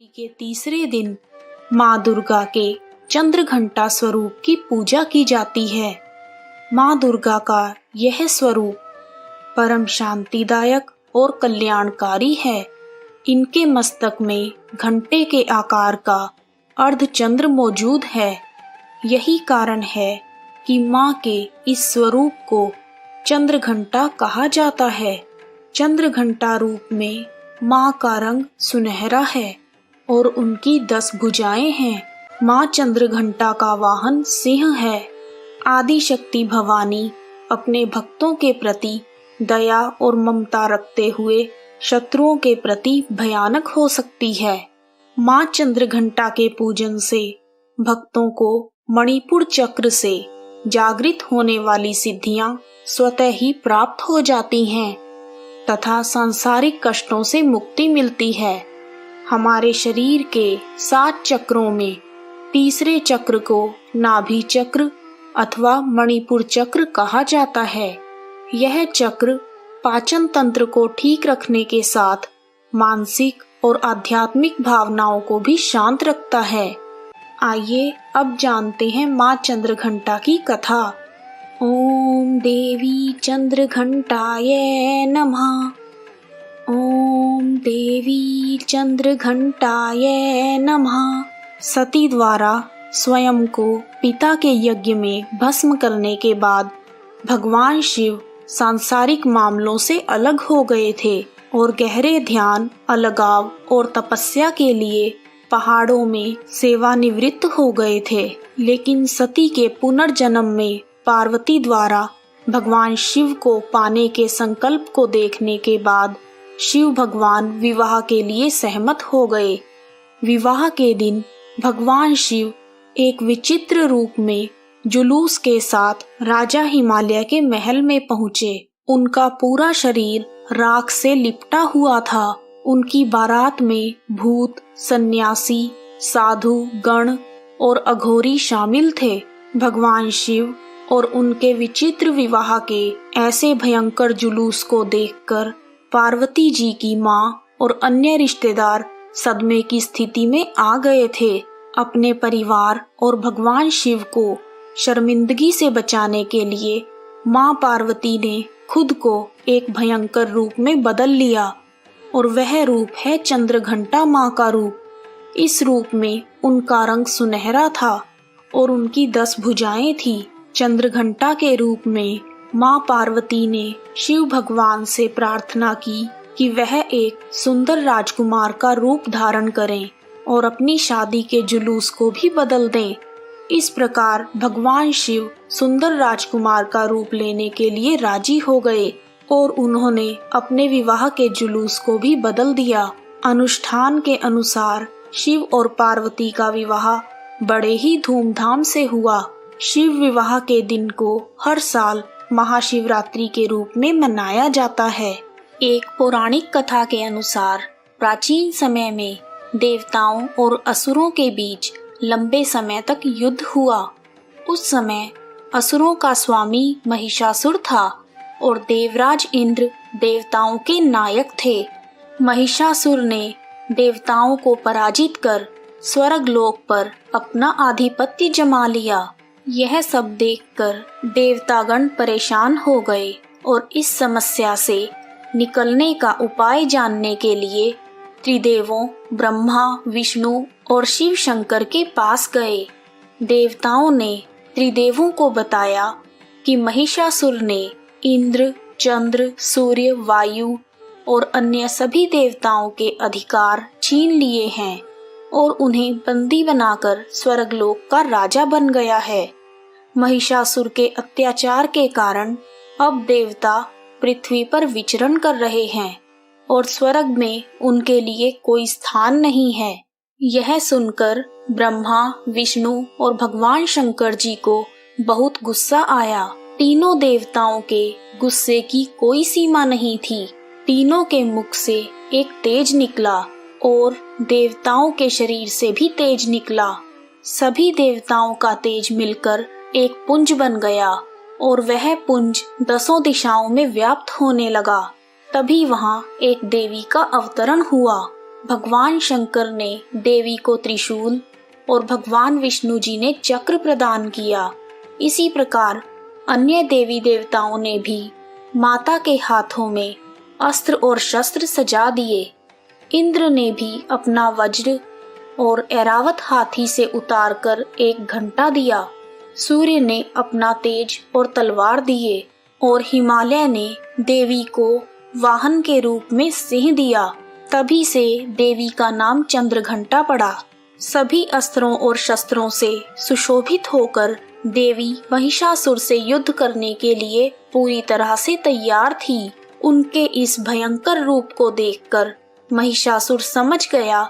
के तीसरे दिन माँ दुर्गा के चंद्र घंटा स्वरूप की पूजा की जाती है। माँ दुर्गा का यह स्वरूप परम शांतिदायक और कल्याणकारी है। इनके मस्तक में घंटे के आकार का अर्धचंद्र मौजूद है। यही कारण है कि माँ के इस स्वरूप को चंद्र घंटा कहा जाता है। चंद्र घंटा रूप में माँ का रंग सुनहरा है और उनकी 10 भुजाएं हैं। माँ चंद्र घंटा का वाहन सिंह है। आदि शक्ति भवानी अपने भक्तों के प्रति दया और ममता रखते हुए शत्रुओं के प्रति भयानक हो सकती है। माँ चंद्र घंटा के पूजन से भक्तों को मणिपुर चक्र से जागृत होने वाली सिद्धियां स्वतः ही प्राप्त हो जाती हैं तथा सांसारिक कष्टों से मुक्ति मिलती है। हमारे शरीर के 7 चक्रों में तीसरे चक्र को नाभि चक्र अथवा मणिपुर चक्र कहा जाता है। यह चक्र पाचन तंत्र को ठीक रखने के साथ मानसिक और आध्यात्मिक भावनाओं को भी शांत रखता है। आइए अब जानते हैं माँ चंद्र घंटा की कथा। ओम देवी चंद्र घंटाय नमः। ओम देवी चंद्र घंटाय नमः। सती द्वारा स्वयं को पिता के यज्ञ में भस्म करने के बाद भगवान शिव सांसारिक मामलों से अलग हो गए थे और गहरे ध्यान, अलगाव और तपस्या के लिए पहाड़ों में सेवानिवृत्त हो गए थे। लेकिन सती के पुनर्जन्म में पार्वती द्वारा भगवान शिव को पाने के संकल्प को देखने के बाद शिव भगवान विवाह के लिए सहमत हो गए। विवाह के दिन भगवान शिव एक विचित्र रूप में जुलूस के साथ राजा हिमालय के महल में पहुँचे। उनका पूरा शरीर राख से लिपटा हुआ था। उनकी बारात में भूत, सन्यासी, साधु गण और अघोरी शामिल थे। भगवान शिव और उनके विचित्र विवाह के ऐसे भयंकर जुलूस को देखकर पार्वती जी की माँ और अन्य रिश्तेदार सदमे की स्थिति में आ गए थे। अपने परिवार और भगवान शिव को शर्मिंदगी से बचाने के लिए माँ पार्वती ने खुद को एक भयंकर रूप में बदल लिया और वह रूप है चंद्र घंटा माँ का रूप। इस रूप में उनका रंग सुनहरा था और उनकी 10 भुजाएं थी। चंद्र घंटा के रूप में माँ पार्वती ने शिव भगवान से प्रार्थना की कि वह एक सुंदर राजकुमार का रूप धारण करें और अपनी शादी के जुलूस को भी बदल दें। इस प्रकार भगवान शिव सुंदर राजकुमार का रूप लेने के लिए राजी हो गए और उन्होंने अपने विवाह के जुलूस को भी बदल दिया। अनुष्ठान के अनुसार शिव और पार्वती का विवाह बड़े ही धूमधाम से हुआ। शिव विवाह के दिन को हर साल महाशिवरात्रि के रूप में मनाया जाता है। एक पौराणिक कथा के अनुसार प्राचीन समय में देवताओं और असुरों के बीच लंबे समय तक युद्ध हुआ। उस समय असुरों का स्वामी महिषासुर था और देवराज इंद्र देवताओं के नायक थे। महिषासुर ने देवताओं को पराजित कर स्वर्ग लोक पर अपना आधिपत्य जमा लिया। यह सब देखकर देवतागण परेशान हो गए और इस समस्या से निकलने का उपाय जानने के लिए त्रिदेवों ब्रह्मा, विष्णु और शिव शंकर के पास गए। देवताओं ने त्रिदेवों को बताया कि महिषासुर ने इंद्र, चंद्र, सूर्य, वायु और अन्य सभी देवताओं के अधिकार छीन लिए हैं और उन्हें बंदी बनाकर स्वर्गलोक का राजा बन गया है। महिषासुर के अत्याचार के कारण अब देवता पृथ्वी पर विचरण कर रहे हैं और स्वर्ग में उनके लिए कोई स्थान नहीं है। यह सुनकर ब्रह्मा, विष्णु और भगवान शंकर जी को बहुत गुस्सा आया। तीनों देवताओं के गुस्से की कोई सीमा नहीं थी। तीनों के मुख से एक तेज निकला और देवताओं के शरीर से भी तेज निकला। सभी देवताओं का तेज मिलकर एक पुंज बन गया और वह पुंज 10 दिशाओं में व्याप्त होने लगा। तभी वहां एक देवी का अवतरण हुआ। भगवान शंकर ने देवी को त्रिशूल और भगवान विष्णु जी ने चक्र प्रदान किया। इसी प्रकार अन्य देवी देवताओं ने भी माता के हाथों में अस्त्र और शस्त्र सजा दिए। इंद्र ने भी अपना वज्र और ऐरावत हाथी से उतारकर एक घंटा दिया। सूर्य ने अपना तेज और तलवार दिए और हिमालय ने देवी को वाहन के रूप में सिंह दिया। तभी से देवी का नाम चंद्रघंटा पड़ा। सभी अस्त्रों और शस्त्रों से सुशोभित होकर देवी महिषासुर से युद्ध करने के लिए पूरी तरह से तैयार थी। उनके इस भयंकर रूप को देखकर महिषासुर समझ गया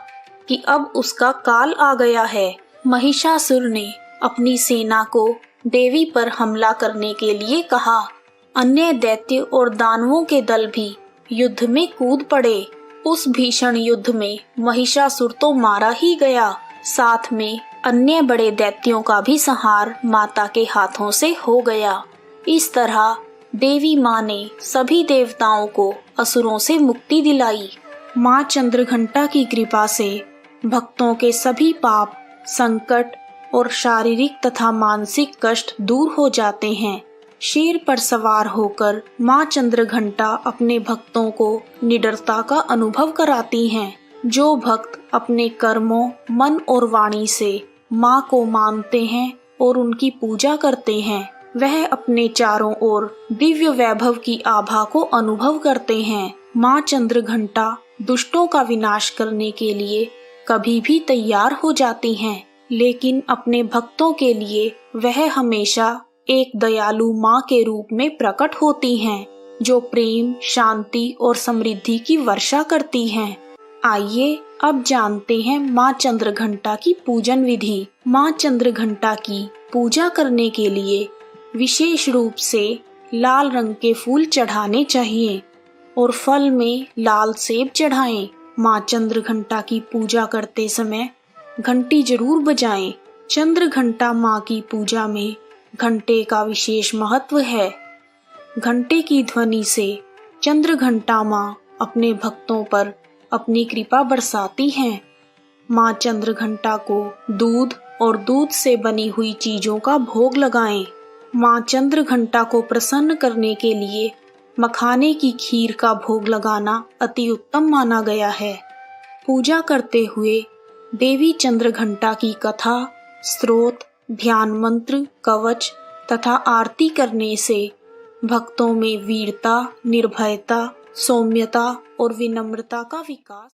कि अब उसका काल आ गया है। महिषासुर ने अपनी सेना को देवी पर हमला करने के लिए कहा। अन्य दैत्य और दानवों के दल भी युद्ध में कूद पड़े। उस भीषण युद्ध में महिषासुर तो मारा ही गया, साथ में अन्य बड़े दैत्यों का भी संहार माता के हाथों से हो गया। इस तरह देवी माँ ने सभी देवताओं को असुरों से मुक्ति दिलाई। माँ चंद्रघंटा की कृपा से भक्तों के सभी पाप, संकट और शारीरिक तथा मानसिक कष्ट दूर हो जाते हैं। शेर पर सवार होकर माँ चंद्रघंटा अपने भक्तों को निडरता का अनुभव कराती हैं। जो भक्त अपने कर्मों, मन और वाणी से माँ को मानते हैं और उनकी पूजा करते हैं, वह अपने चारों ओर दिव्य वैभव की आभा को अनुभव करते हैं। माँ चंद्रघंटा दुष्टों का विनाश करने के लिए कभी भी तैयार हो जाती हैं, लेकिन अपने भक्तों के लिए वह हमेशा एक दयालु माँ के रूप में प्रकट होती हैं, जो प्रेम, शांति और समृद्धि की वर्षा करती हैं। आइए अब जानते हैं माँ चंद्रघंटा की पूजन विधि। माँ चंद्रघंटा की पूजा करने के लिए विशेष रूप से लाल रंग के फूल चढ़ाने चाहिए और फल में लाल सेब चढ़ाएं। माँ चंद्रघंटा की पूजा करते समय घंटी जरूर बजाएं। चंद्रघंटा माँ की पूजा में घंटे का विशेष महत्व है। घंटे की ध्वनि से चंद्रघंटा माँ अपने भक्तों पर अपनी कृपा बरसाती हैं। माँ चंद्रघंटा को दूध और दूध से बनी हुई चीजों का भोग लगाएं। माँ चंद्रघंटा को प्रसन्न करने के लिए मखाने की खीर का भोग लगाना अति उत्तम माना गया है। पूजा करते हुए देवी चंद्रघंटा की कथा, स्तोत्र, ध्यान मंत्र, कवच तथा आरती करने से भक्तों में वीरता, निर्भयता, सौम्यता और विनम्रता का विकास